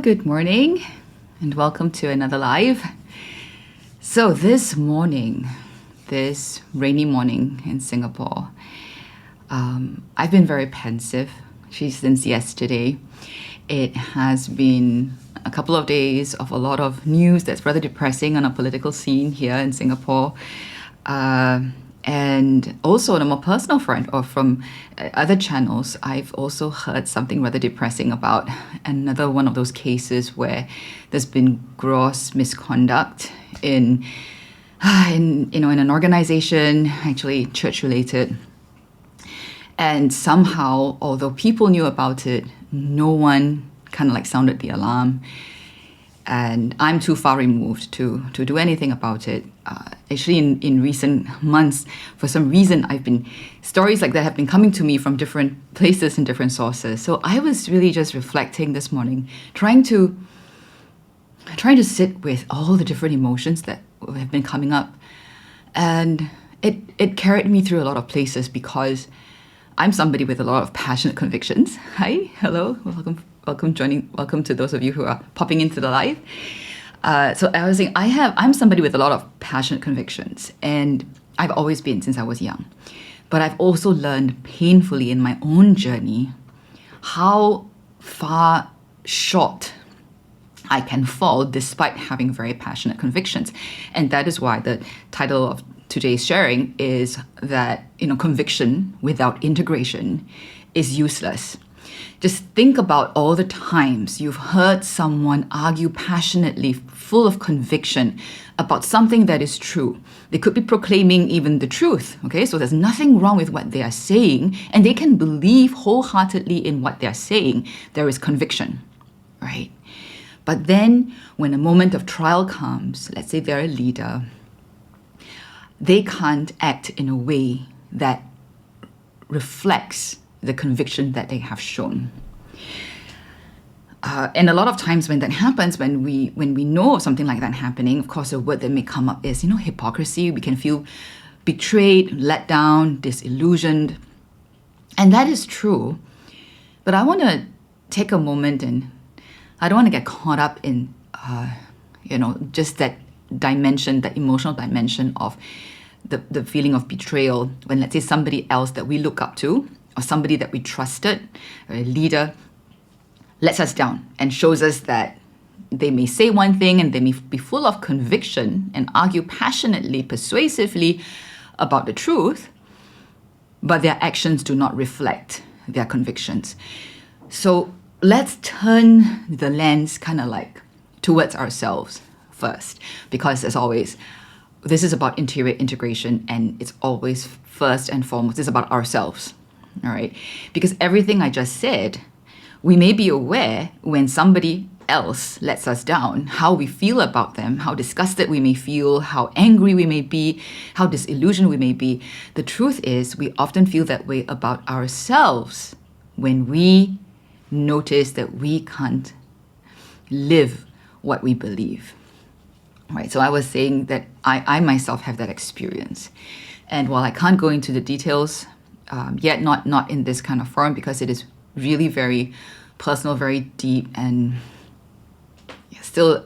Good morning and welcome to another live. So this morning, this rainy morning in Singapore, I've been very pensive since yesterday. It has been a couple of days of a lot of news that's rather depressing on a political scene here in Singapore. And also on a more personal front, or from other channels, I've also heard something rather depressing about another one of those cases where there's been gross misconduct in an organization, actually church related. And somehow, although people knew about it, no one kind of like sounded the alarm. And I'm too far removed to do anything about it. Actually, in recent months, for some reason, stories like that have been coming to me from different places and different sources. So I was really just reflecting this morning, trying to sit with all the different emotions that have been coming up. And it carried me through a lot of places because I'm somebody with a lot of passionate convictions. Hi, hello, welcome to those of you who are popping into the live. So I was saying, I'm somebody with a lot of passionate convictions, and I've always been since I was young. But I've also learned painfully in my own journey how far short I can fall despite having very passionate convictions. And that is why the title of today's sharing is that, conviction without integration is useless. Just think about all the times you've heard someone argue passionately, full of conviction about something that is true. They could be proclaiming even the truth, okay? So there's nothing wrong with what they are saying, and they can believe wholeheartedly in what they're saying. There is conviction, right? But then when a moment of trial comes, let's say they're a leader, they can't act in a way that reflects the conviction that they have shown. And a lot of times when that happens, when we know of something like that happening, of course, a word that may come up is, hypocrisy. We can feel betrayed, let down, disillusioned. And that is true. But I want to take a moment, and I don't want to get caught up in, just that dimension, that emotional dimension of the feeling of betrayal when, let's say, somebody else that we look up to, or somebody that we trusted, or a leader, lets us down and shows us that they may say one thing and they may be full of conviction and argue passionately, persuasively about the truth, but their actions do not reflect their convictions. So let's turn the lens kind of like towards ourselves first, because as always, this is about interior integration, and it's always first and foremost, it's about ourselves. All right. Because everything I just said, we may be aware when somebody else lets us down, how we feel about them, how disgusted we may feel, how angry we may be, how disillusioned we may be. The truth is, we often feel that way about ourselves when we notice that we can't live what we believe. Right. So I was saying that I myself have that experience. And while I can't go into the details, yet not in this kind of forum, because it is really very personal, very deep, and still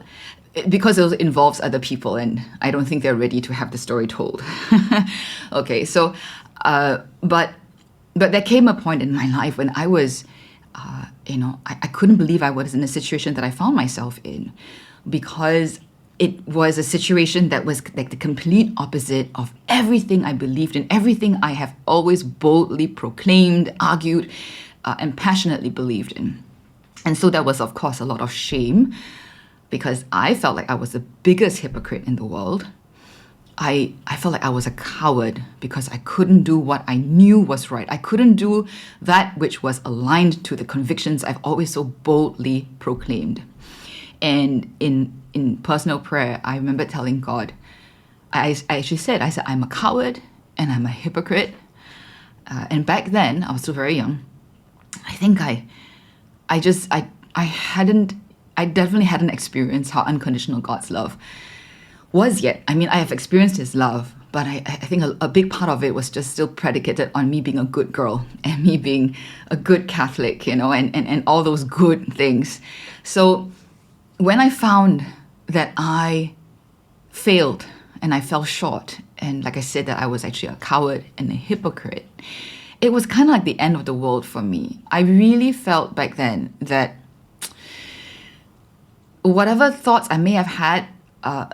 because it involves other people, and I don't think they're ready to have the story told. Okay, so but there came a point in my life when I was I couldn't believe I was in a situation that I found myself in, because it was a situation that was like the complete opposite of everything I believed in, everything I have always boldly proclaimed, argued, and passionately believed in. And so there was, of course, a lot of shame, because I felt like I was the biggest hypocrite in the world. I felt like I was a coward because I couldn't do what I knew was right. I couldn't do that which was aligned to the convictions I've always so boldly proclaimed. And in personal prayer, I remember telling God, I actually said, I'm a coward and I'm a hypocrite. And back then, I was still very young. I think I definitely hadn't experienced how unconditional God's love was yet. I mean, I have experienced His love, but I think a big part of it was just still predicated on me being a good girl and me being a good Catholic, and all those good things. So when I found that I failed and I fell short, and like I said, that I was actually a coward and a hypocrite, it was kind of like the end of the world for me. I really felt back then that whatever thoughts I may have had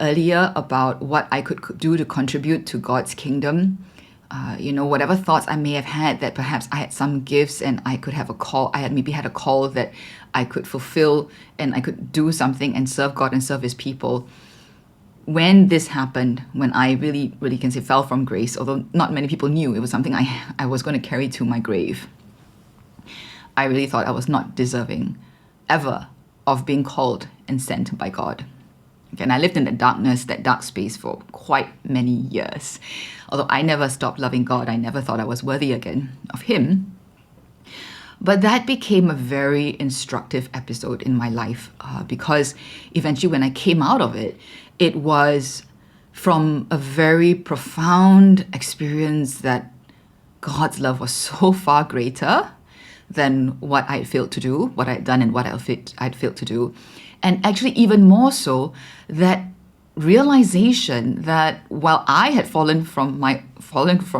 earlier about what I could do to contribute to God's kingdom, whatever thoughts I may have had that perhaps I had some gifts and I could have a call, I had maybe had a call that I could fulfill and I could do something and serve God and serve His people. When this happened, when I really, really can say fell from grace, although not many people knew it was something I was going to carry to my grave, I really thought I was not deserving ever of being called and sent by God. Okay, and I lived in that darkness, that dark space for quite many years. Although I never stopped loving God, I never thought I was worthy again of Him. But that became a very instructive episode in my life because eventually when I came out of it, it was from a very profound experience that God's love was so far greater than what I had failed to do, what I had done and what I'd failed to do. And actually even more so, that realization that while I had fallen from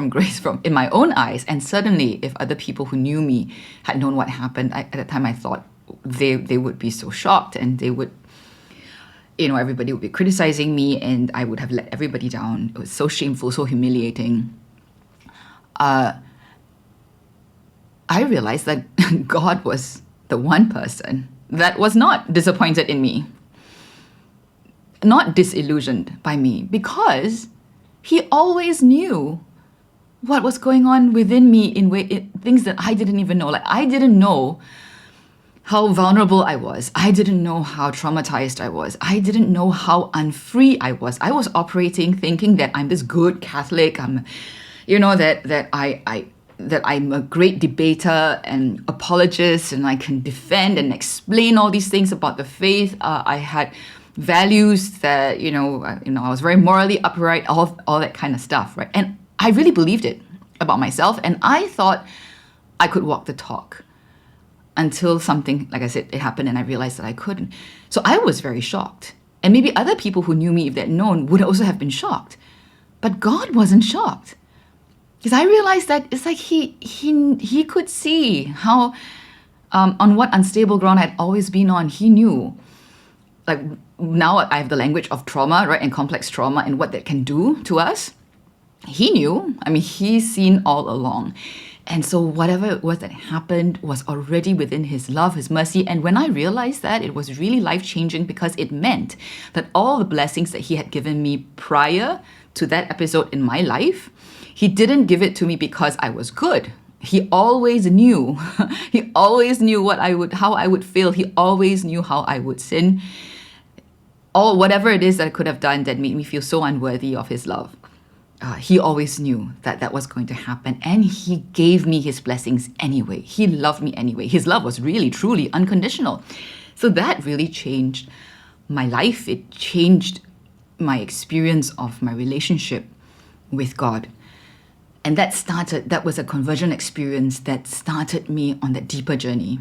grace in my own eyes, and certainly if other people who knew me had known what happened, at the time I thought they would be so shocked and they would, everybody would be criticizing me and I would have let everybody down. It was so shameful, so humiliating. I realized that God was the one person that was not disappointed in me, not disillusioned by me, because He always knew what was going on within me in things that I didn't even know. Like, I didn't know how vulnerable I was. I didn't know how traumatized I was. I didn't know how unfree I was. I was operating thinking that I'm this good Catholic. That I'm a great debater and apologist and I can defend and explain all these things about the faith. I had values that, I was very morally upright, all that kind of stuff, right? And I really believed it about myself and I thought I could walk the talk until something, like I said, it happened and I realized that I couldn't. So I was very shocked. And maybe other people who knew me, if they'd known, would also have been shocked. But God wasn't shocked. Because I realized that it's like he could see how, on what unstable ground I'd always been on. He knew. Like, now I have the language of trauma, right? And complex trauma and what that can do to us. He knew. I mean, He's seen all along. And so whatever it was that happened was already within His love, His mercy. And when I realized that, it was really life-changing because it meant that all the blessings that He had given me prior to that episode in my life, He didn't give it to me because I was good. He always knew. He always knew how I would fail. He always knew how I would sin. Whatever it is that I could have done that made me feel so unworthy of His love. He always knew that was going to happen, and He gave me His blessings anyway. He loved me anyway. His love was really, truly unconditional. So that really changed my life. It changed my experience of my relationship with God. And that was a conversion experience that started me on that deeper journey.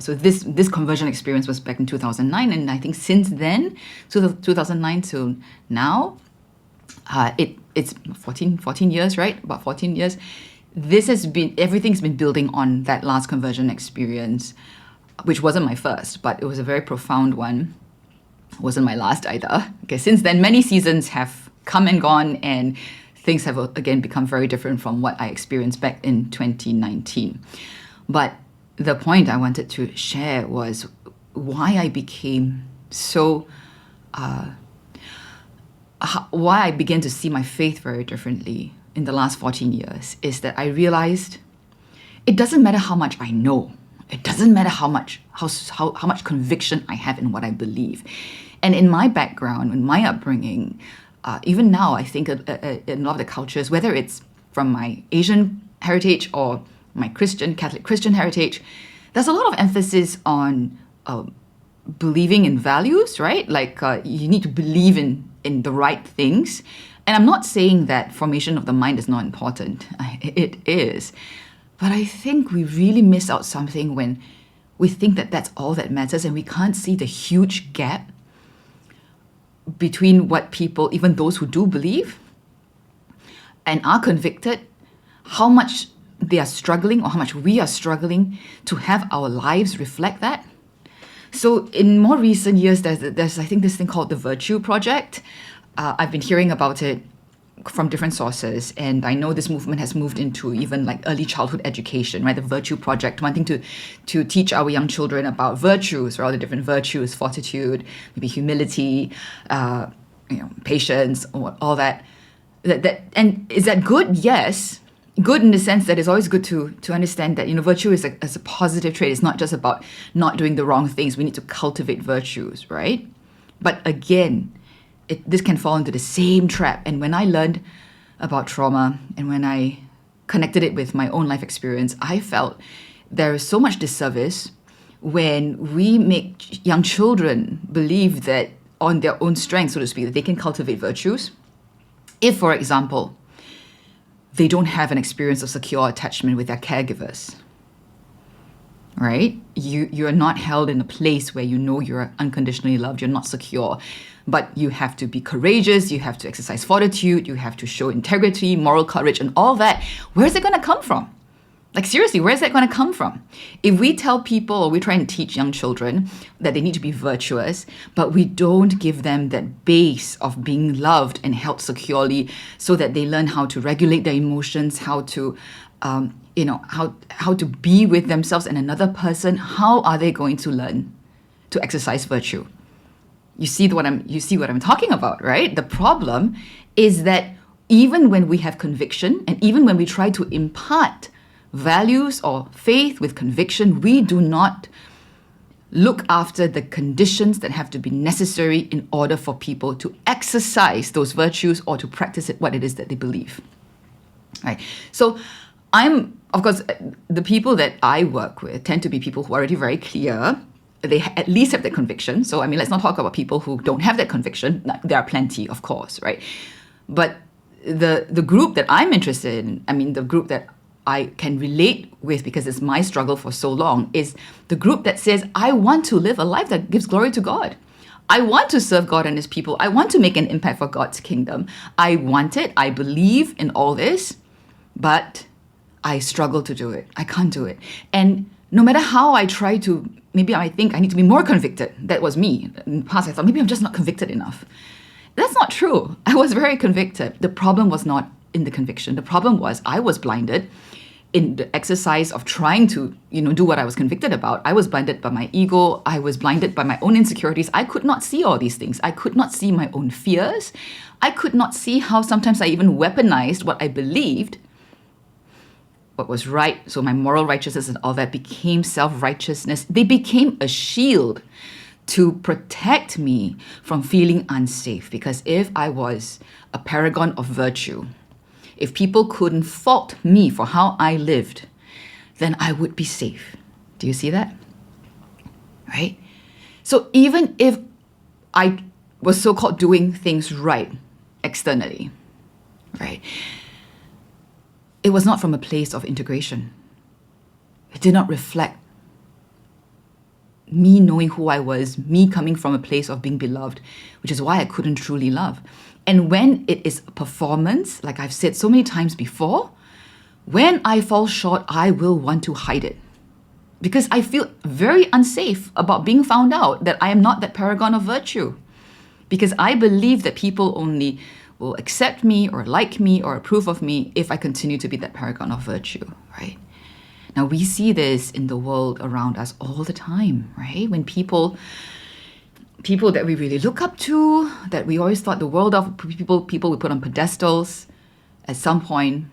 So this conversion experience was back in 2009, and I think since then, so 2009 till now, it's 14 years, right? About 14 years. Everything's been building on that last conversion experience, which wasn't my first, but it was a very profound one. It wasn't my last either. Okay, since then, many seasons have come and gone, and things have again become very different from what I experienced back in 2019. But the point I wanted to share was why I became so why I began to see my faith very differently in the last 14 years is that I realized it doesn't matter how much I know. It doesn't matter how much conviction I have in what I believe. And in my background, in my upbringing, even now, I think in a lot of the cultures, whether it's from my Asian heritage or my Catholic Christian heritage, there's a lot of emphasis on believing in values, right? Like you need to believe in the right things. And I'm not saying that formation of the mind is not important. It is. But I think we really miss out something when we think that that's all that matters and we can't see the huge gap between what people, even those who do believe and are convicted, how much they are struggling or how much we are struggling to have our lives reflect that. So in more recent years, there's I think this thing called the Virtue Project. I've been hearing about it from different sources, and I know this movement has moved into even like early childhood education, right? The Virtue Project, wanting to teach our young children about virtues, or all the different virtues, fortitude, maybe humility, patience, or all that. And is that good? Yes. Good in the sense that it's always good to understand that, virtue is a positive trait. It's not just about not doing the wrong things. We need to cultivate virtues, right? But again, this can fall into the same trap. And when I learned about trauma and when I connected it with my own life experience, I felt there is so much disservice when we make young children believe that on their own strength, so to speak, that they can cultivate virtues. If, for example, they don't have an experience of secure attachment with their caregivers, right? You're not held in a place where you know you're unconditionally loved, you're not secure, but you have to be courageous, you have to exercise fortitude, you have to show integrity, moral courage, and all that. Where's it going to come from? Like, seriously, where's that going to come from? If we tell people, or we try and teach young children that they need to be virtuous, but we don't give them that base of being loved and held securely so that they learn how to regulate their emotions, how to, how to be with themselves and another person, how are they going to learn to exercise virtue? You see what I'm talking about, right? The problem is that even when we have conviction and even when we try to impart values or faith with conviction, we do not look after the conditions that have to be necessary in order for people to exercise those virtues or to practice what it is that they believe. Right. So of course, the people that I work with tend to be people who are already very clear. They at least have that conviction. So, let's not talk about people who don't have that conviction. There are plenty, of course, right? But the group that I'm interested in, the group that I can relate with because it's my struggle for so long, is the group that says, I want to live a life that gives glory to God. I want to serve God and his people. I want to make an impact for God's kingdom. I want it. I believe in all this, but I struggle to do it. I can't do it. And no matter how I try to, maybe I think I need to be more convicted. That was me. In the past, I thought maybe I'm just not convicted enough. That's not true. I was very convicted. The problem was not in the conviction. The problem was I was blinded in the exercise of trying to, do what I was convicted about. I was blinded by my ego. I was blinded by my own insecurities. I could not see all these things. I could not see my own fears. I could not see how sometimes I even weaponized what I believed, what was right. So my moral righteousness and all that became self-righteousness. They became a shield to protect me from feeling unsafe. Because if I was a paragon of virtue, if people couldn't fault me for how I lived, then I would be safe. Do you see that? Right? So even if I was so-called doing things right externally, right, it was not from a place of integration. It did not reflect me knowing who I was, me coming from a place of being beloved, which is why I couldn't truly love. And when it is a performance, like I've said so many times before, when I fall short, I will want to hide it. Because I feel very unsafe about being found out that I am not that paragon of virtue. Because I believe that people only will accept me or like me or approve of me if I continue to be that paragon of virtue, right? Now, we see this in the world around us all the time, right? When people that we really look up to, that we always thought the world of, people we put on pedestals, at some point,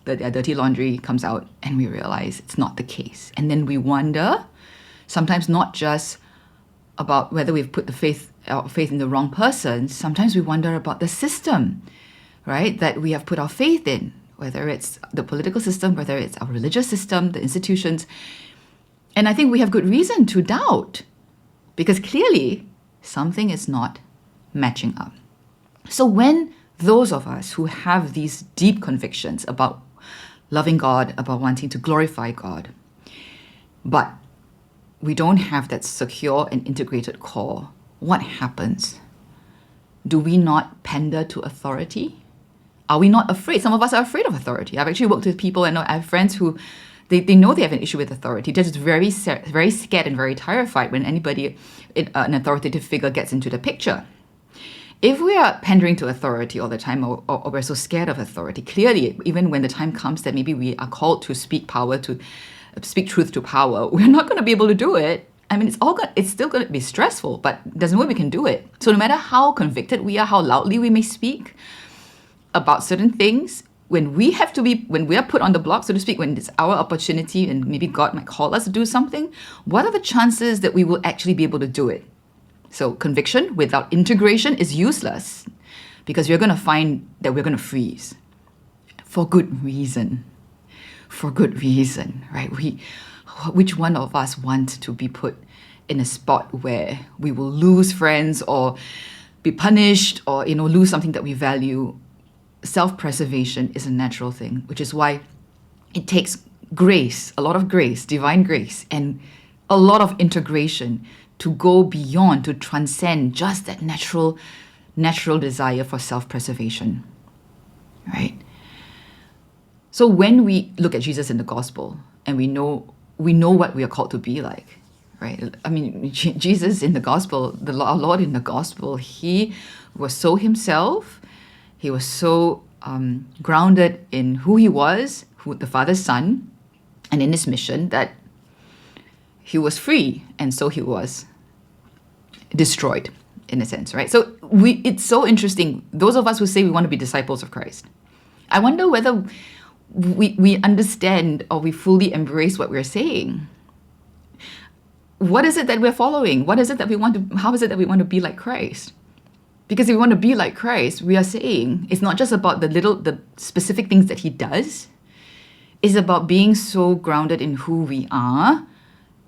their dirty laundry comes out and we realize it's not the case. And then we wonder, sometimes not just about whether we've put our faith in the wrong person, sometimes we wonder about the system, right, that we have put our faith in, whether it's the political system, whether it's our religious system, the institutions. And I think we have good reason to doubt, because clearly something is not matching up. So when those of us who have these deep convictions about loving God, about wanting to glorify God, but we don't have that secure and integrated core, what happens? do we not pander to authority? Are we not afraid? Some of us are afraid of authority. I've actually worked with people, and I have friends who they know they have an issue with authority. They're just very scared and very terrified when anybody, an authoritative figure, gets into the picture. If we are pandering to authority all the time, or we're so scared of authority, clearly, even when the time comes that maybe we are called to speak truth to power, we're not going to be able to do it. I mean, it's still going to be stressful, but there's no way we can do it. So no matter how convicted we are, how loudly we may speak about certain things, when we are put on the block, so to speak, when it's our opportunity and maybe God might call us to do something, what are the chances that we will actually be able to do it? So conviction without integration is useless, because you're going to find that we're going to freeze for good reason. For good reason, right? Which one of us want to be put in a spot where we will lose friends or be punished or, lose something that we value? Self-preservation is a natural thing, which is why it takes grace, a lot of grace, divine grace, and a lot of integration to go beyond, to transcend just that natural desire for self-preservation, right? So when we look at Jesus in the gospel and we know what we are called to be like, right? I mean, Jesus in the gospel, our Lord in the gospel, he was so himself. He was so grounded in who he was, the Father's Son, and in his mission, that he was free, and so he was destroyed, in a sense, right? So it's so interesting. Those of us who say we want to be disciples of Christ, I wonder whether we understand or we fully embrace what we're saying. What is it that we're following? How is it that we want to be like Christ? Because if we want to be like Christ, we are saying it's not just about the specific things that he does. It's about being so grounded in who we are,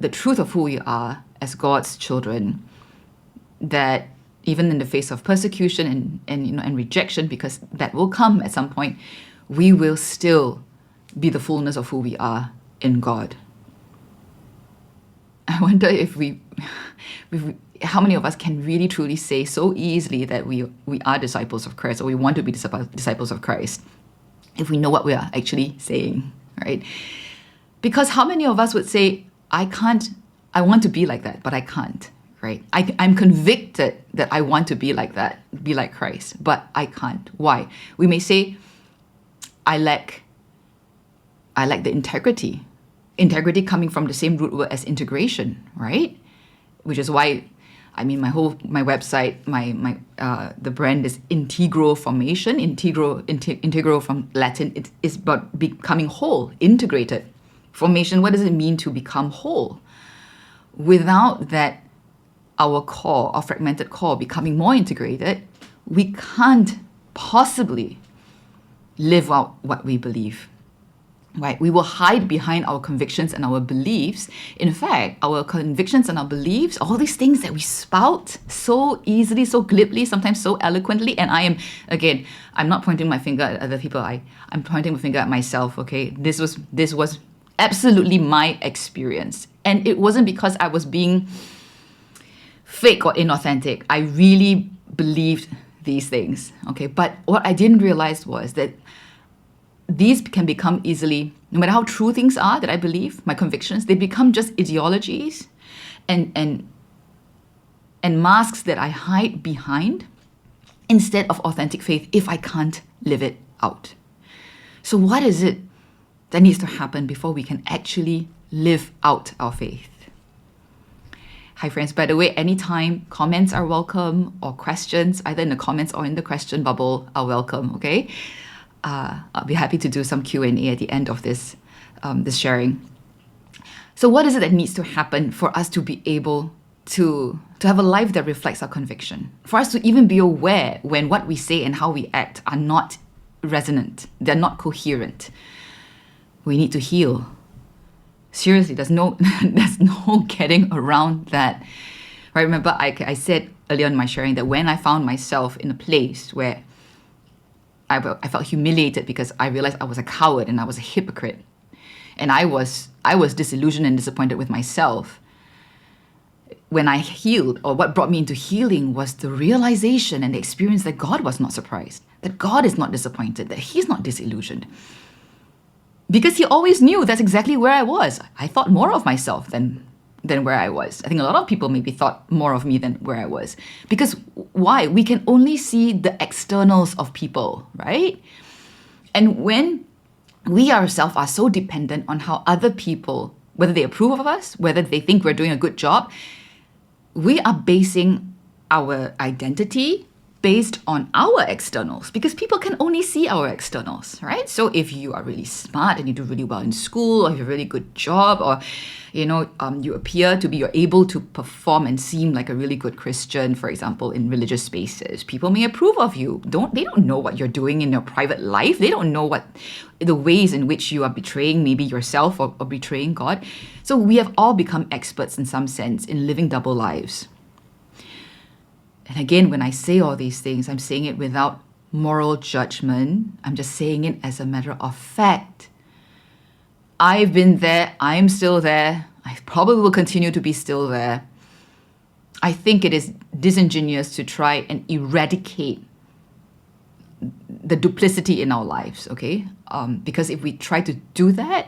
the truth of who we are as God's children, that even in the face of persecution and rejection, because that will come at some point, we will still be the fullness of who we are in God. I wonder how many of us can really truly say so easily that we are disciples of Christ, or we want to be disciples of Christ, if we know what we are actually saying, right? Because how many of us would say, I want to be like that, but I can't, right? I'm convicted that I want to be like that, be like Christ, but I can't. Why? We may say, I lack the integrity. Integrity coming from the same root word as integration, right? Which is why, I mean, my website, the brand is Integral Formation. Integral from Latin, it is about becoming whole, integrated. Formation, what does it mean to become whole? Without that, our fragmented core becoming more integrated, we can't possibly live out what we believe. Right? We will hide behind our convictions and our beliefs. In fact, our convictions and our beliefs, all these things that we spout so easily, so glibly, sometimes so eloquently, and I'm not pointing my finger at other people. I'm pointing my finger at myself, okay? This was absolutely my experience. And it wasn't because I was being fake or inauthentic. I really believed these things, okay? But what I didn't realize was that these can become easily, no matter how true things are that I believe, my convictions, they become just ideologies and masks that I hide behind instead of authentic faith if I can't live it out. So what is it that needs to happen before we can actually live out our faith? Hi friends, by the way, anytime comments are welcome, or questions, either in the comments or in the question bubble, are welcome, okay? I'll be happy to do some Q&A at the end of this sharing. So what is it that needs to happen for us to be able to have a life that reflects our conviction? For us to even be aware when what we say and how we act are not resonant, they're not coherent. We need to heal. Seriously, there's no getting around that. Right? Remember, I said earlier in my sharing that when I found myself in a place where I felt humiliated because I realized I was a coward and I was a hypocrite, and I was disillusioned and disappointed with myself. when I healed, or what brought me into healing, was the realization and the experience that God was not surprised, that God is not disappointed, that He's not disillusioned. Because He always knew that's exactly where I was. I thought more of myself than where I was. I think a lot of people maybe thought more of me than where I was. Because why? We can only see the externals of people, right? And when we ourselves are so dependent on how other people, whether they approve of us, whether they think we're doing a good job, we are basing our identity based on our externals, because people can only see our externals, right? So if you are really smart and you do really well in school, or you have a really good job, or you appear to be, you're able to perform and seem like a really good Christian, for example, in religious spaces, people may approve of you. They don't know what you're doing in your private life. They don't know what the ways in which you are betraying maybe yourself, or betraying God. So we have all become experts in some sense in living double lives. And again, when I say all these things, I'm saying it without moral judgment. I'm just saying it as a matter of fact. I've been there. I'm still there. I probably will continue to be still there. I think it is disingenuous to try and eradicate the duplicity in our lives, okay? Because if we try to do that,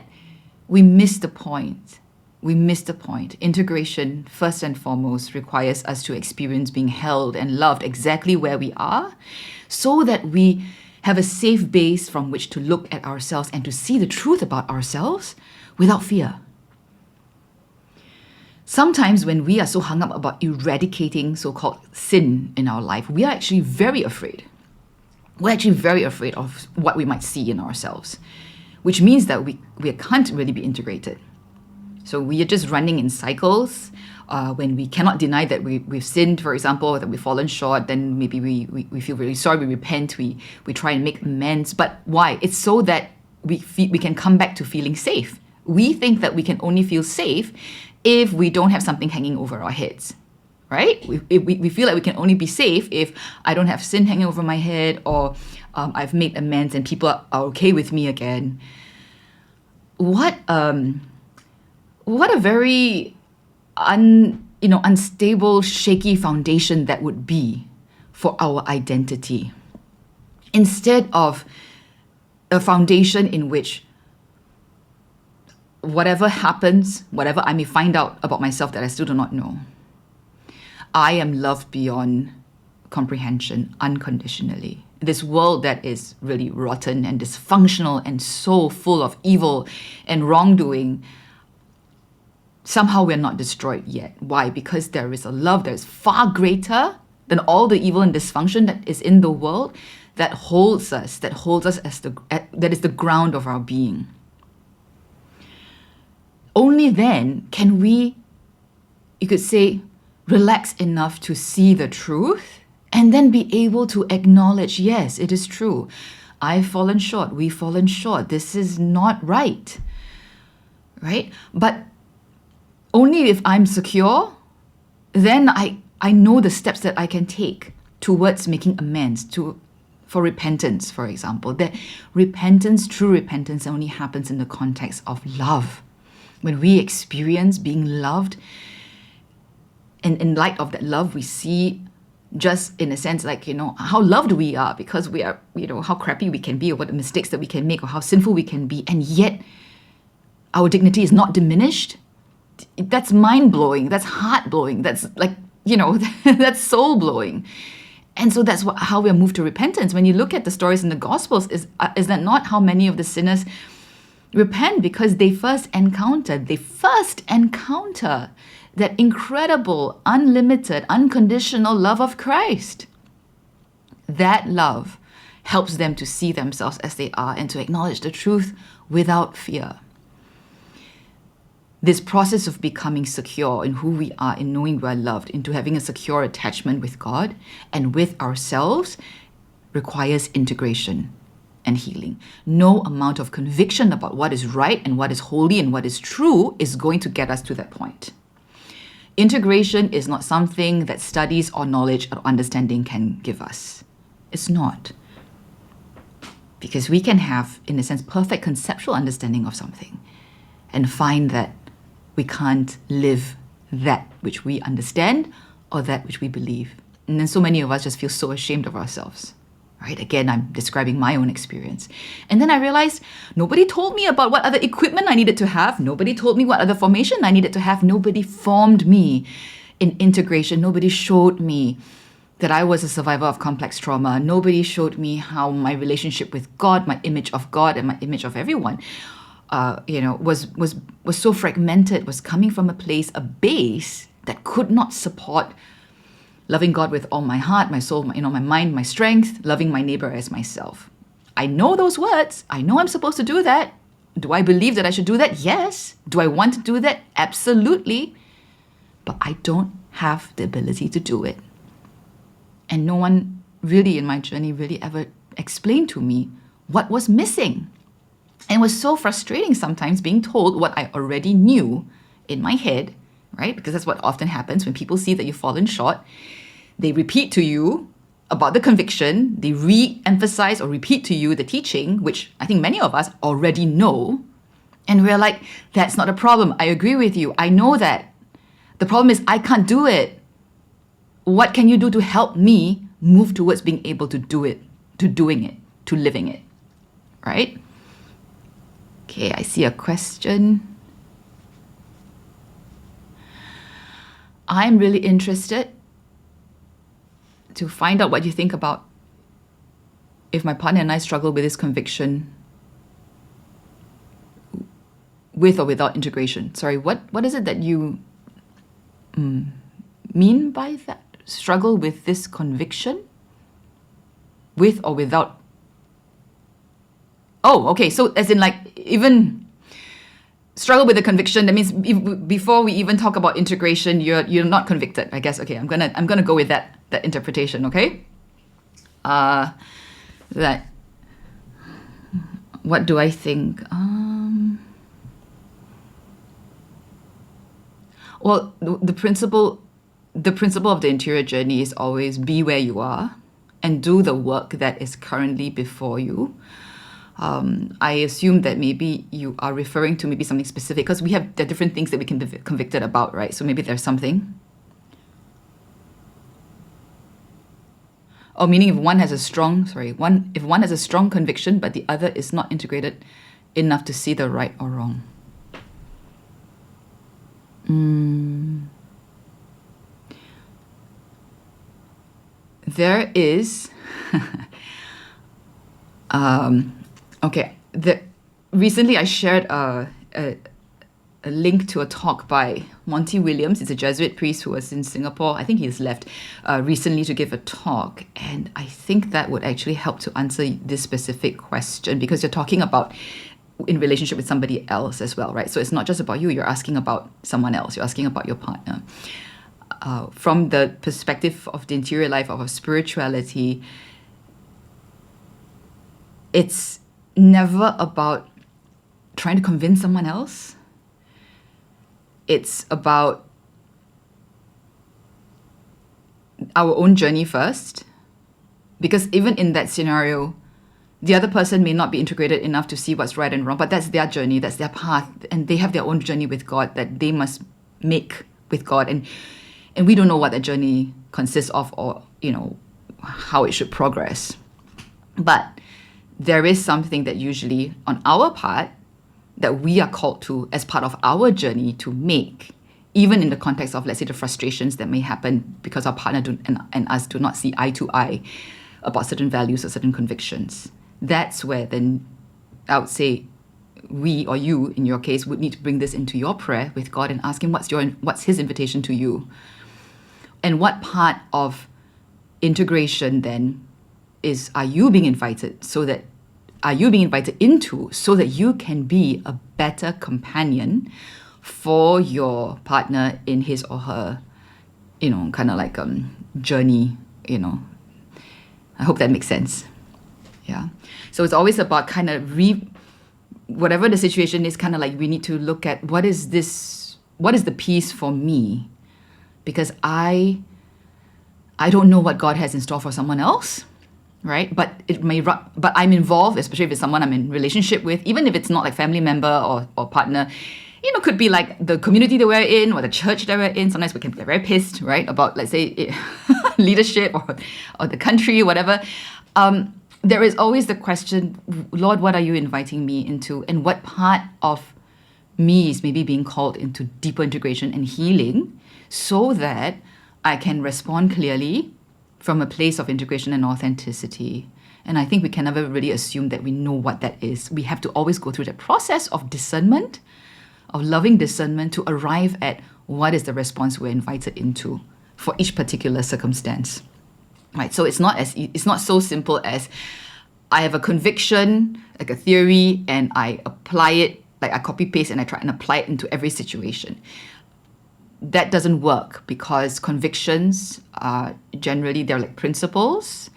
we miss the point. We miss the point. Integration, first and foremost, requires us to experience being held and loved exactly where we are, so that we have a safe base from which to look at ourselves and to see the truth about ourselves without fear. Sometimes when we are so hung up about eradicating so-called sin in our life, we are actually very afraid. We're actually very afraid of what we might see in ourselves, which means that we can't really be integrated. So we are just running in cycles. When we cannot deny that we've sinned, for example, that we've fallen short, then maybe we feel really sorry, we repent, we try and make amends. But why? It's so that we can come back to feeling safe. We think that we can only feel safe if we don't have something hanging over our heads, right? We feel like we can only be safe if I don't have sin hanging over my head, or I've made amends and people are okay with me again. What a very unstable, shaky foundation that would be for our identity. Instead of a foundation in which whatever happens, whatever I may find out about myself that I still do not know, I am loved beyond comprehension, unconditionally. This world that is really rotten and dysfunctional and so full of evil and wrongdoing, somehow we're not destroyed yet. Why? Because there is a love that is far greater than all the evil and dysfunction that is in the world, that holds us as that is the ground of our being. Only then can we, you could say, relax enough to see the truth and then be able to acknowledge, yes, it is true. I've fallen short. We've fallen short. This is not right. Right? But only if I'm secure, then I know the steps that I can take towards making amends, for repentance, for example. That repentance, true repentance, only happens in the context of love. When we experience being loved, and in light of that love, we see, just in a sense, like, how loved we are, because we are, how crappy we can be, or what the mistakes that we can make, or how sinful we can be, and yet our dignity is not diminished. That's mind-blowing. That's heart-blowing. That's like, that's soul-blowing. And so that's how we are moved to repentance. When you look at the stories in the Gospels, is that not how many of the sinners repent? Because they first encounter that incredible, unlimited, unconditional love of Christ. That love helps them to see themselves as they are and to acknowledge the truth without fear. This process of becoming secure in who we are, in knowing we are loved, into having a secure attachment with God and with ourselves, requires integration and healing. No amount of conviction about what is right and what is holy and what is true is going to get us to that point. Integration is not something that studies or knowledge or understanding can give us. It's not. Because we can have, in a sense, perfect conceptual understanding of something and find that we can't live that which we understand or that which we believe. And then so many of us just feel so ashamed of ourselves. Right? Again, I'm describing my own experience. And then I realized nobody told me about what other equipment I needed to have. Nobody told me what other formation I needed to have. Nobody formed me in integration. Nobody showed me that I was a survivor of complex trauma. Nobody showed me how my relationship with God, my image of God and my image of everyone, was so fragmented, was coming from a base that could not support loving God with all my heart, my soul, my mind, my strength, loving my neighbor as myself. I know those words. I know I'm supposed to do that. Do I believe that I should do that? Yes. Do I want to do that? Absolutely. But I don't have the ability to do it. And no one really in my journey really ever explained to me what was missing. And it was so frustrating sometimes being told what I already knew in my head, right? Because that's what often happens when people see that you've fallen short. They repeat to you about the conviction. They re-emphasize or repeat to you the teaching, which I think many of us already know. And we're like, that's not a problem. I agree with you. I know that. The problem is I can't do it. What can you do to help me move towards being able to do it, to doing it, to living it, right? Okay, I see a question. I'm really interested to find out what you think about if my partner and I struggle with this conviction with or without integration. Sorry, what is it that you mean by that? Struggle with this conviction with or without? Oh, okay. So as in like even struggle with the conviction, that means before we even talk about integration, you're not convicted, I guess. Okay, I'm gonna go with that interpretation, okay? That what do I think? Well, the principle of the interior journey is always be where you are and do the work that is currently before you. I assume that maybe you are referring to maybe something specific because there are different things that we can be convicted about, right? So maybe there's something. Or meaning if one has a strong conviction, but the other is not integrated enough to see the right or wrong. There is okay. Recently I shared a link to a talk by Monty Williams. It's a Jesuit priest who was in Singapore. I think he's left recently to give a talk. And I think that would actually help to answer this specific question because you're talking about in relationship with somebody else as well, right? So it's not just about you. You're asking about someone else. You're asking about your partner. From the perspective of the interior life of spirituality, it's never about trying to convince someone else. It's about our own journey first. Because even in that scenario, the other person may not be integrated enough to see what's right and wrong, but that's their journey, that's their path, and they have their own journey with God that they must make with God. And we don't know what that journey consists of or, how it should progress. But there is something that usually on our part that we are called to as part of our journey to make, even in the context of, let's say, the frustrations that may happen because our partner and us do not see eye to eye about certain values or certain convictions. That's where then I would say we or you, in your case, would need to bring this into your prayer with God and ask him what's his invitation to you. And what part of integration then are you being invited into so that you can be a better companion for your partner in his or her, kind of like journey, I hope that makes sense. Yeah. So it's always about kind of whatever the situation is, kind of like we need to look at what is the piece for me? Because I don't know what God has in store for someone else, right? But I'm involved, especially if it's someone I'm in relationship with, even if it's not like family member or partner, could be like the community that we're in or the church that we're in. Sometimes we can get very pissed, right, about, let's say, leadership or the country, whatever. There is always the question, Lord, what are you inviting me into? And what part of me is maybe being called into deeper integration and healing so that I can respond clearly from a place of integration and authenticity. And I think we can never really assume that we know what that is. We have to always go through that process of discernment, of loving discernment, to arrive at what is the response we're invited into for each particular circumstance. Right? So it's not so simple as I have a conviction, like a theory, and I apply it, like I copy paste and I try and apply it into every situation. That doesn't work because convictions are generally, they're like principles.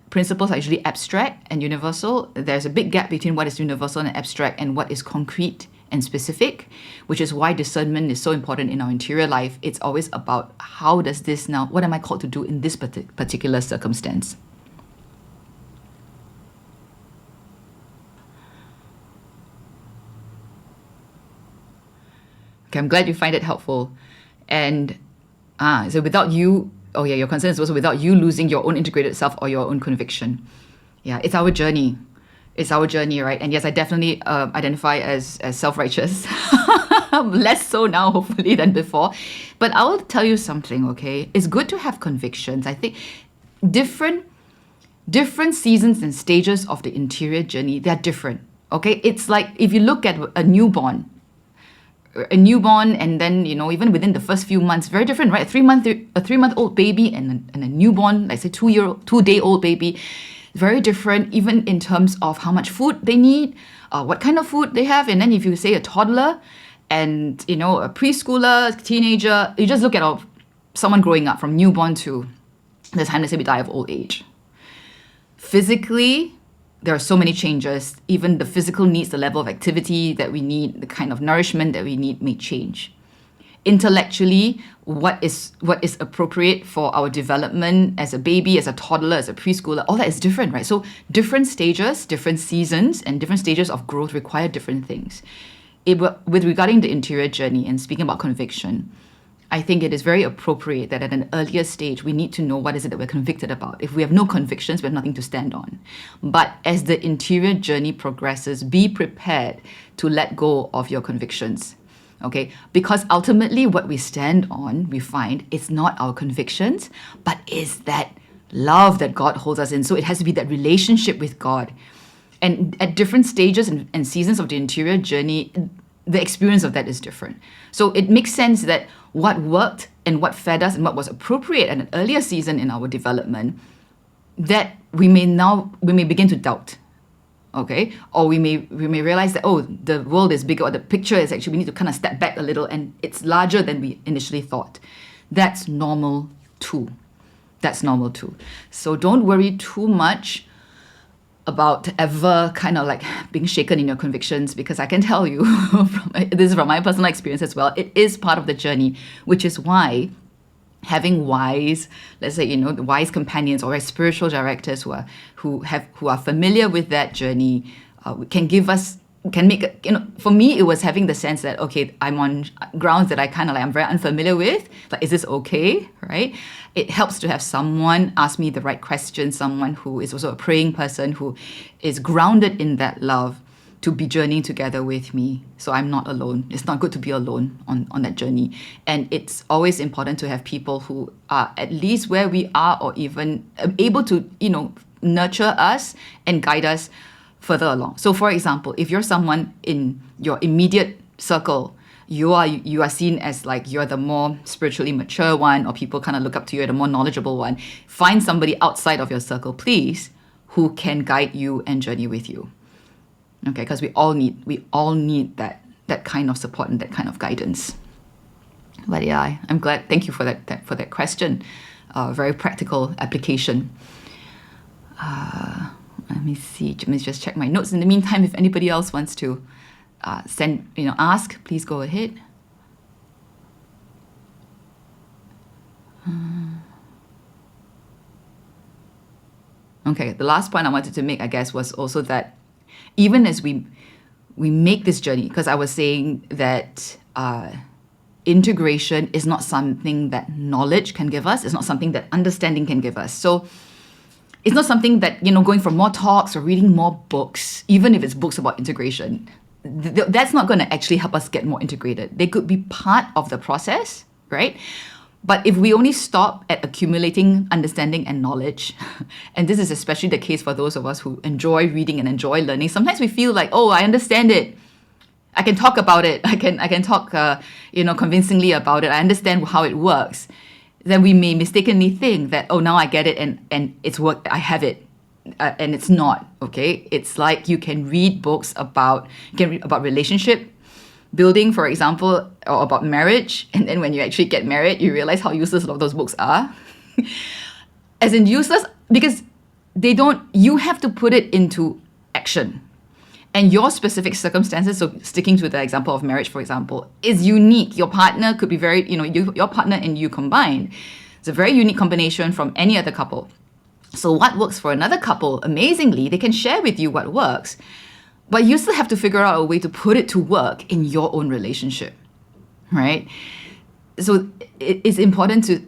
Principles are usually abstract and universal. There's a big gap between what is universal and abstract and what is concrete and specific, which is why discernment is so important in our interior life. It's always about how does this now, what am I called to do in this particular circumstance? Okay, I'm glad you find it helpful. And so without you, your concern is also without you losing your own integrated self or your own conviction. Yeah, it's our journey. It's our journey, right? And yes, I definitely identify as self-righteous. Less so now, hopefully, than before. But I will tell you something, okay? It's good to have convictions. I think different seasons and stages of the interior journey, they're different, okay? It's like if you look at a newborn, and then, even within the first few months, very different, right? A 3-month-old baby and a newborn, like say 2-day-old baby, very different, even in terms of how much food they need, what kind of food they have. And then if you say a toddler and, a preschooler, teenager, you just look at someone growing up from newborn to the time they say we die of old age. Physically, there are so many changes. Even the physical needs, the level of activity that we need, the kind of nourishment that we need may change. Intellectually, what is appropriate for our development as a baby, as a toddler, as a preschooler, all that is different, right? So different stages, different seasons, and different stages of growth require different things. With regarding the interior journey and speaking about conviction, I think it is very appropriate that at an earlier stage, we need to know what is it that we're convicted about. If we have no convictions, we have nothing to stand on. But as the interior journey progresses, be prepared to let go of your convictions. Okay? Because ultimately what we stand on, we find, it's not our convictions, but is that love that God holds us in. So it has to be that relationship with God. And at different stages and seasons of the interior journey, the experience of that is different. So it makes sense that what worked and what fed us and what was appropriate at an earlier season in our development, that we may begin to doubt. Okay? Or we may realize that, the world is bigger, or the picture is actually, we need to kind of step back a little and it's larger than we initially thought. That's normal too. So don't worry too much about ever kind of like being shaken in your convictions, because I can tell you, this is from my personal experience as well, it is part of the journey, which is why having wise, let's say, the wise companions or spiritual directors who are familiar with that journey can make, for me, it was having the sense that, okay, I'm on grounds that I'm very unfamiliar with, but is this okay, right? It helps to have someone ask me the right questions, someone who is also a praying person, who is grounded in that love, to be journeying together with me. So I'm not alone. It's not good to be alone on that journey. And it's always important to have people who are at least where we are, or even able to, nurture us and guide us further along. So for example, if you're someone in your immediate circle, you are seen as like you're the more spiritually mature one, or people kind of look up to you, the more knowledgeable one. Find somebody outside of your circle, please, who can guide you and journey with you. Okay, because we all need that kind of support and that kind of guidance. But yeah, I'm glad. Thank you for that question. Very practical application. Let me see. Let me just check my notes. In the meantime, if anybody else wants to ask, please go ahead. Okay, the last point I wanted to make, I guess, was also that even as we we make this journey, because I was saying that integration is not something that knowledge can give us. It's not something that understanding can give us. So it's not something that, going for more talks or reading more books, even if it's books about integration, that's not going to actually help us get more integrated. They could be part of the process, right? But if we only stop at accumulating understanding and knowledge, and this is especially the case for those of us who enjoy reading and enjoy learning, sometimes we feel like, oh, I understand it. I can talk about it. I can talk, convincingly about it. I understand how it works. Then we may mistakenly think that, oh, now I get it and it's worked. I have it. And it's not, okay? It's like you can read books about relationship building, for example, or about marriage. And then when you actually get married, you realize how useless a lot of those books are. As in useless, because you have to put it into action. And your specific circumstances, so sticking to the example of marriage, for example, is unique. Your partner could be your partner and you combined. It's a very unique combination from any other couple. So what works for another couple, amazingly, they can share with you what works. But you still have to figure out a way to put it to work in your own relationship, right? So it's important to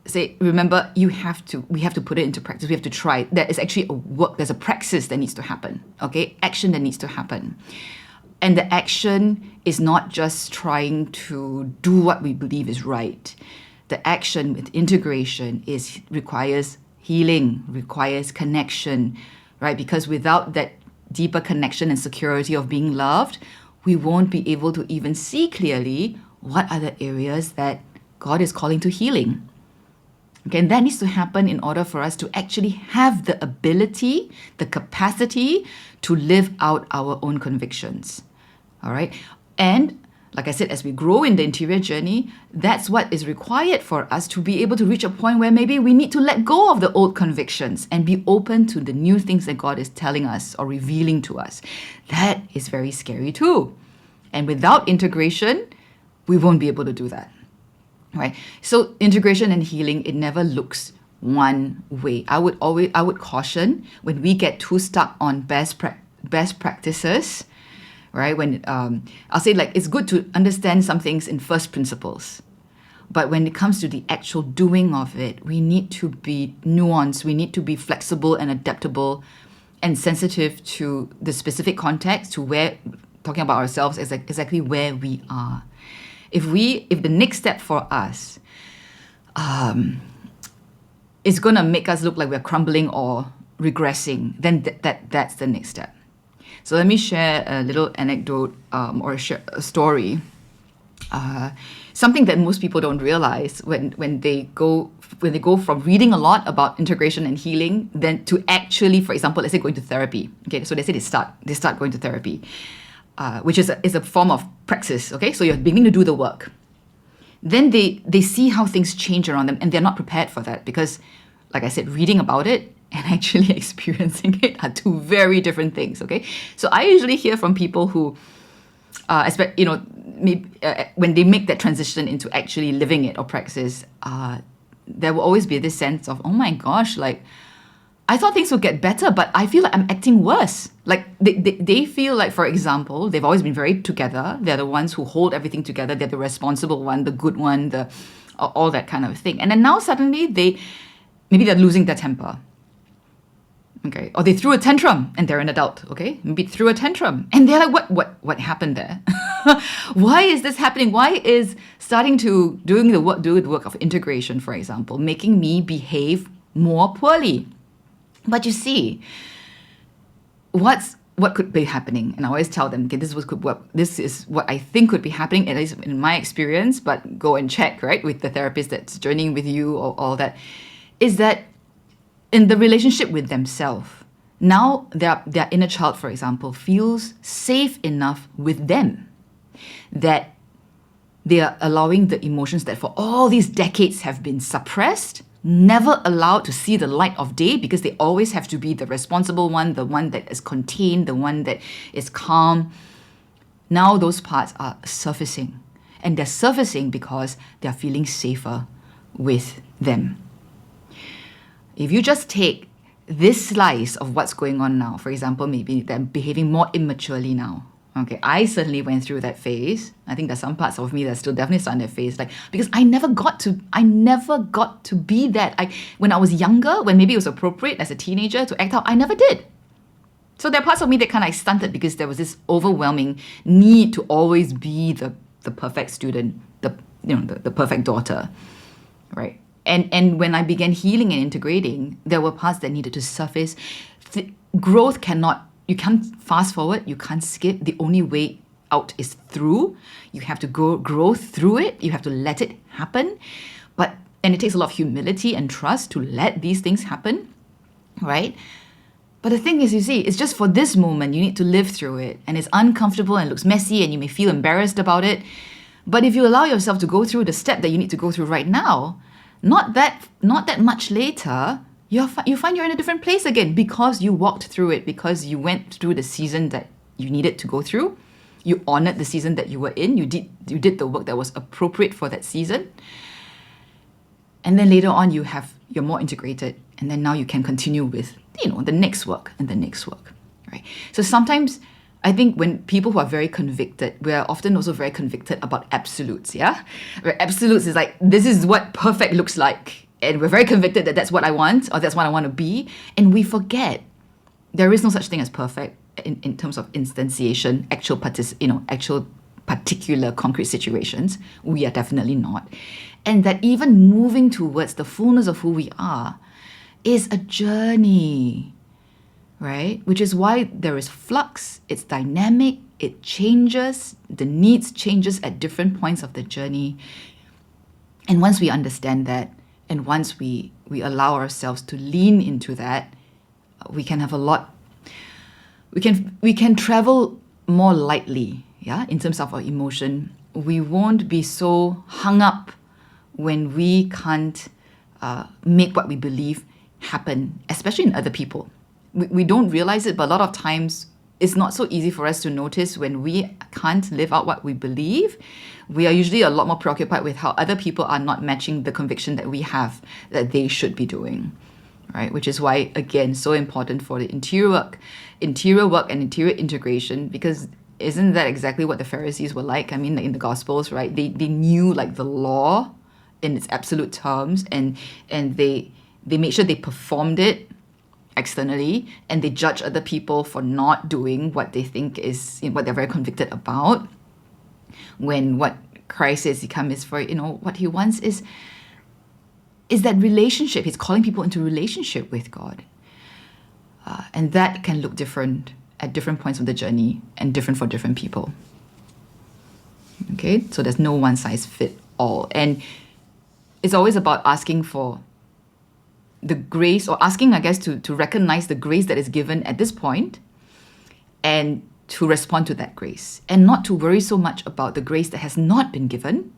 say, remember, we have to put it into practice. We have to try. There is actually a work. There's a praxis that needs to happen, okay? Action that needs to happen. And the action is not just trying to do what we believe is right. The action with integration requires healing, requires connection, right? Because without that deeper connection and security of being loved, we won't be able to even see clearly what are the areas that God is calling to healing. Okay, and that needs to happen in order for us to actually have the ability, the capacity to live out our own convictions. All right. And like I said, as we grow in the interior journey, that's what is required for us to be able to reach a point where maybe we need to let go of the old convictions and be open to the new things that God is telling us or revealing to us. That is very scary too. And without integration, we won't be able to do that. Right? So integration and healing, it never looks one way. I would caution when we get too stuck on best practices, right? When I'll say, like, it's good to understand some things in first principles, but when it comes to the actual doing of it, we need to be nuanced. We need to be flexible and adaptable and sensitive to the specific context, to where, talking about ourselves, is exactly where we are. If the next step for us is going to make us look like we're crumbling or regressing, then that's the next step. So let me share a little anecdote or a story. Something that most people don't realize when they go from reading a lot about integration and healing, then to actually, for example, let's say going to therapy. Okay, so they say they start going to therapy. Which is a form of praxis, okay? So you're beginning to do the work. Then they see how things change around them, and they're not prepared for that because, like I said, reading about it and actually experiencing it are two very different things, okay? So I usually hear from people who, when they make that transition into actually living it or praxis, there will always be this sense of, oh my gosh, like, I thought things would get better, but I feel like I'm acting worse. Like they feel like, for example, they've always been very together. They're the ones who hold everything together. They're the responsible one, the good one, all that kind of thing. And then now suddenly maybe they're losing their temper. Okay. Or they threw a tantrum and they're an adult. Okay. Maybe threw a tantrum and they're like, what happened there? Why is this happening? Why is starting to do the work of integration, for example, making me behave more poorly? But you see, what could be happening? And I always tell them, okay, this is what I think could be happening, at least in my experience, but go and check, right, with the therapist that's journeying with you or all that, is that in the relationship with themselves, now their inner child, for example, feels safe enough with them that they are allowing the emotions that for all these decades have been suppressed, never allowed to see the light of day, because they always have to be the responsible one, the one that is contained, the one that is calm. Now those parts are surfacing. And they're surfacing because they're feeling safer with them. If you just take this slice of what's going on now, for example, maybe they're behaving more immaturely now, Okay, I certainly went through that phase. I think there's some parts of me that still definitely stuck in that phase, like because I never got to be that. When I was younger, when maybe it was appropriate as a teenager to act out, I never did. So there are parts of me that kind of like stunted because there was this overwhelming need to always be the perfect student, the perfect daughter, right? And when I began healing and integrating, there were parts that needed to surface. Growth you can't fast forward, you can't skip. The only way out is through. You have to grow through it. You have to let it happen. And it takes a lot of humility and trust to let these things happen, right? But the thing is, you see, it's just for this moment, you need to live through it. And it's uncomfortable and looks messy and you may feel embarrassed about it. But if you allow yourself to go through the step that you need to go through right now, not that much later, you find you're in a different place again because you walked through it, because you went through the season that you needed to go through. You honored the season that you were in. You did the work that was appropriate for that season. And then later on, you're more integrated. And then now you can continue with, the next work and the next work, right? So sometimes I think when people who are very convicted, we're often also very convicted about absolutes, yeah? Where absolutes is like, this is what perfect looks like. And we're very convicted that that's what I want or that's what I want to be. And we forget there is no such thing as perfect in terms of instantiation, actual particular concrete situations. We are definitely not. And that even moving towards the fullness of who we are is a journey, right? Which is why there is flux, it's dynamic, it changes, the needs changes at different points of the journey. And once we understand that, and once we allow ourselves to lean into that, we can have we can travel more lightly, yeah, in terms of our emotion. We won't be so hung up when we can't make what we believe happen, especially in other people. We don't realize it, but a lot of times it's not so easy for us to notice when we can't live out what we believe. We are usually a lot more preoccupied with how other people are not matching the conviction that we have that they should be doing, right? Which is why, again, so important for the interior work and interior integration, because isn't that exactly what the Pharisees were like? I mean, in the Gospels, right? They knew like the law in its absolute terms, and they made sure they performed it externally, and they judge other people for not doing what they think is what they're very convicted about. When what Christ says he comes is for, what he wants is that relationship. He's calling people into relationship with God. And that can look different at different points of the journey and different for different people. Okay, so there's no one size fit all. And it's always about asking for the grace, or asking, I guess, to recognize the grace that is given at this point and to respond to that grace, and not to worry so much about the grace that has not been given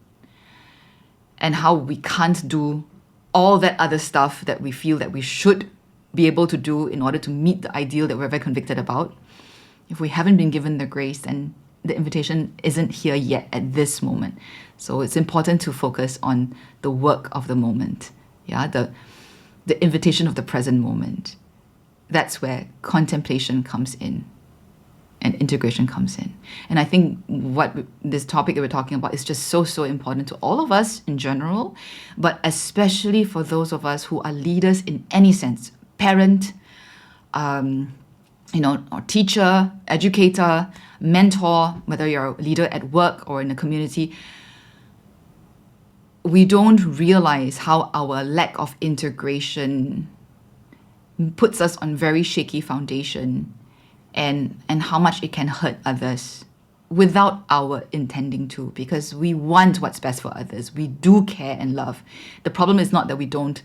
and how we can't do all that other stuff that we feel that we should be able to do in order to meet the ideal that we're very convicted about. If we haven't been given the grace, then the invitation isn't here yet at this moment. So it's important to focus on the work of the moment, yeah, the invitation of the present moment. That's where contemplation comes in and integration comes in. And I think this topic that we're talking about is just so important to all of us in general, but especially for those of us who are leaders in any sense, parent, or teacher, educator, mentor, whether you're a leader at work or in a community. We don't realize how our lack of integration puts us on very shaky foundation, and how much it can hurt others without our intending to, because we want what's best for others. We do care and love. The problem is not that we don't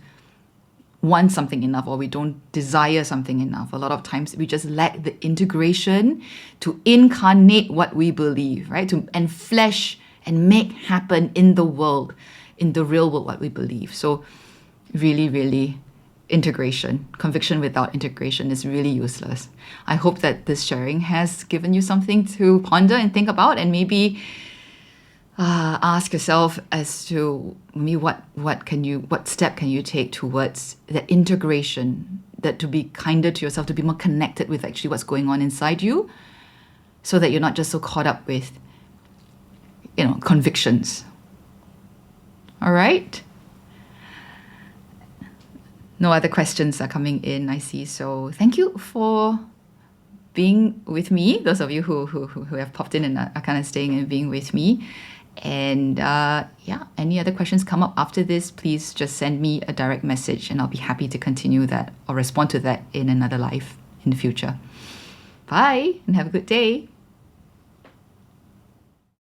want something enough or we don't desire something enough. A lot of times we just lack the integration to incarnate what we believe, right? To enflesh and make happen in the world, in the real world, what we believe. So really, integration, conviction without integration is really useless. I hope that this sharing has given you something to ponder and think about, and maybe ask yourself as to maybe what step can you take towards that integration, that to be kinder to yourself, to be more connected with actually what's going on inside you, so that you're not just so caught up with, convictions. All right? No other questions are coming in, I see. So thank you for being with me, those of you who have popped in and are kind of staying and being with me. And any other questions come up after this, please just send me a direct message and I'll be happy to continue that or respond to that in another live in the future. Bye and have a good day.